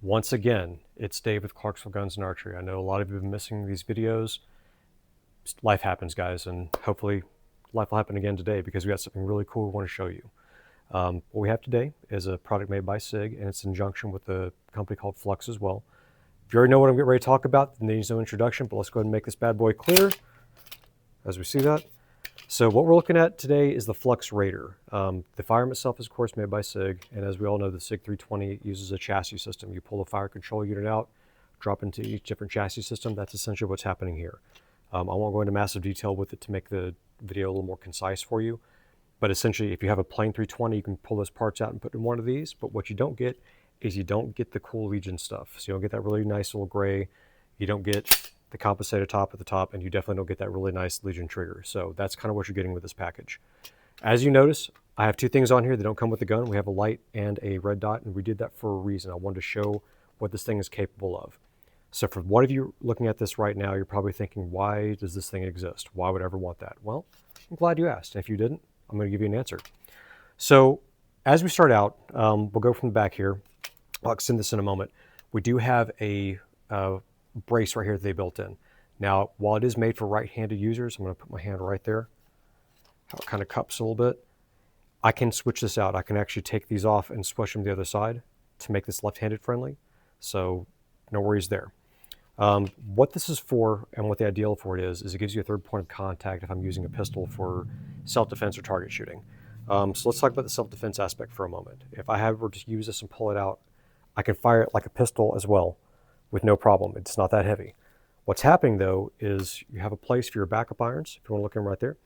Once again, it's Dave with Clarksville Guns and Archery. I know a lot of you have been missing these videos. Life happens, guys, and hopefully life will happen again today because we got something really cool we want to show you. What we have today is a product made by SIG, and it's in conjunction with a company called Flux as well. If you already know what I'm getting ready to talk about, then needs no introduction, but let's go ahead and make this bad boy clear as we see that. So what we're looking at today is the Flux RAIDER. The firearm itself is, of course, made by SIG, and as we all know, the SIG 320 uses a chassis system. You pull the fire control unit out, drop into each different chassis system. That's essentially what's happening here. I won't go into massive detail with it to make the video a little more concise for you, but essentially, if you have a plain 320, you can pull those parts out and put in one of these, but what you don't get is you don't get the cool Legion stuff. So you don't get that really nice little gray, you don't get the compensated top at the top, and you definitely don't get that really nice Legion trigger. So that's kind of what you're getting with this package. As you notice, I have two things on here that don't come with the gun. We have a light and a red dot, and we did that for a reason. I wanted to show what this thing is capable of. So for one of you looking at this right now, you're probably thinking, why does this thing exist? Why would I ever want that? Well, I'm glad you asked. And if you didn't, I'm going to give you an answer. So as we start out, we'll go from the back here. I'll extend this in a moment. We do have a brace right here that they built in. Now, while it is made for right-handed users, I'm going to put my hand right there, how it kind of cups a little bit. I can switch this out. I can actually take these off and switch them to the other side to make this left-handed friendly. So no worries there. What this is for and what the ideal for it is it gives you a third point of contact if I'm using a pistol for self-defense or target shooting. So let's talk about the self-defense aspect for a moment. If I were to use this and pull it out, I can fire it like a pistol as well with no problem. It's not that heavy. What's happening though is you have a place for your backup irons. If you want to look in right there,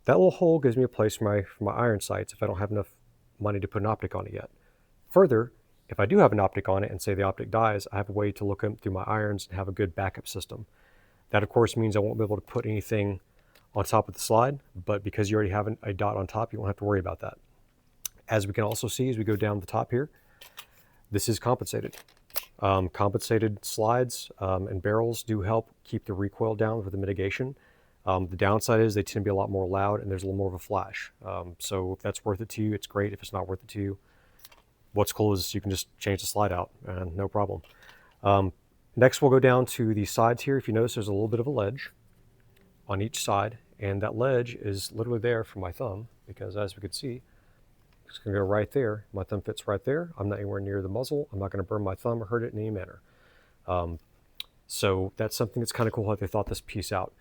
that little hole gives me a place for my iron sights if I don't have enough money to put an optic on it yet. Further, if I do have an optic on it and say the optic dies, I have a way to look through my irons and have a good backup system. That of course means I won't be able to put anything on top of the slide, but because you already have a dot on top, you won't have to worry about that. As we can also see as we go down the top here, this is compensated. Compensated slides and barrels do help keep the recoil down for the mitigation. The downside is they tend to be a lot more loud and there's a little more of a flash. So if that's worth it to you, it's great. If it's not worth it to you, what's cool is you can just change the slide out and no problem. Next, we'll go down to the sides here. If you notice, there's a little bit of a ledge on each side, and that ledge is literally there for my thumb because as we can see, it's going to go right there. My thumb fits right there. I'm not anywhere near the muzzle. I'm not going to burn my thumb or hurt it in any manner. So that's something that's kind of cool how they thought this piece out.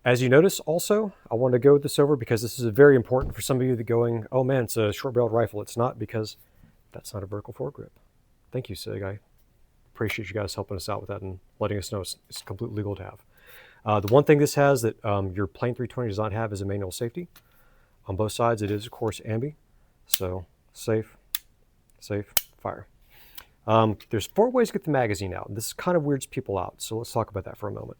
As you notice also, I want to go this over because this is very important for some of you that are going, oh man, it's a short-barreled rifle. It's not, because that's not a vertical foregrip. Thank you, SIG. I appreciate you guys helping us out with that and letting us know it's completely legal to have. The one thing this has that your plain 320 does not have is a manual safety. On both sides, it is, of course, ambi. So safe, fire. There's 4 ways to get the magazine out. This kind of weirds people out, so let's talk about that for a moment.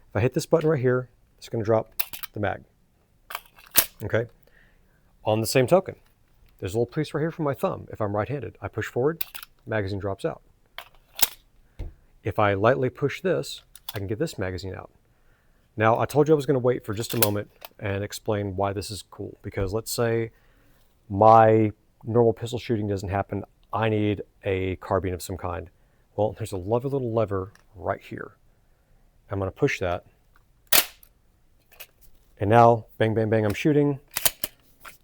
If I hit this button right here, it's going to drop the mag. Okay. On the same token, there's a little piece right here for my thumb. If I'm right-handed, I push forward, magazine drops out. If I lightly push this, I can get this magazine out. Now, I told you I was going to wait for just a moment and explain why this is cool, because let's say my normal pistol shooting doesn't happen. I need a carbine of some kind. Well, there's a lovely little lever right here. I'm going to push that. And now, bang, bang, bang, I'm shooting.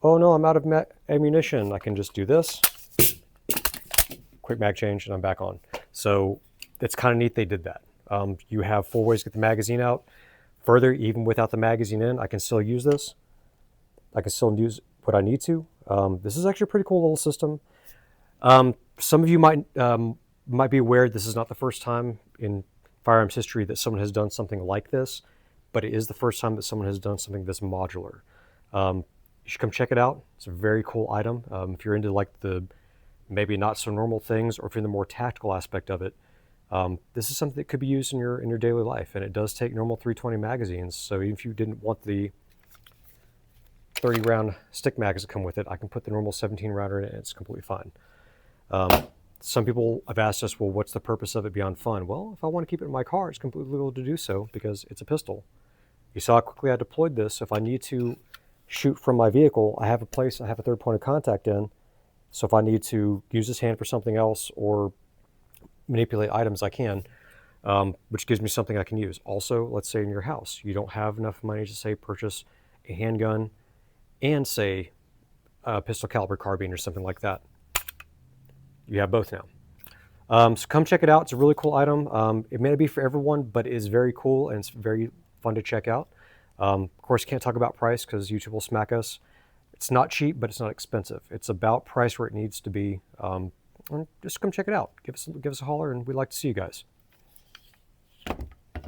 Oh no, I'm out of ammunition. I can just do this. Quick mag change, and I'm back on. So it's kind of neat they did that. You have 4 ways to get the magazine out. Further, even without the magazine in, I can still use this. I can still use what I need to. This is actually a pretty cool little system. Some of you might be aware this is not the first time in firearms history that someone has done something like this, but it is the first time that someone has done something this modular. You should come check it out. It's a very cool item. If you're into like the maybe not so normal things, or if you're in the more tactical aspect of it, this is something that could be used in your daily life, and it does take normal 320 magazines. So even if you didn't want the 30 round stick mags that come with it, I can put the normal 17 rounder in it and it's completely fine. Some people have asked us, well, what's the purpose of it beyond fun? Well, if I want to keep it in my car, it's completely legal to do so because it's a pistol. You saw how quickly I deployed this. If I need to shoot from my vehicle, I have a place I have a third point of contact in. So if I need to use this hand for something else or manipulate items I can, which gives me something I can use. Also, let's say in your house, you don't have enough money to say purchase a handgun and say a pistol caliber carbine or something like that. You have both now. So come check it out. It's a really cool item. It may not be for everyone, but it is very cool and it's very fun to check out. Of course, can't talk about price because YouTube will smack us. It's not cheap, but it's not expensive. It's about price where it needs to be. Just come check it out. Give us a holler, and we'd like to see you guys.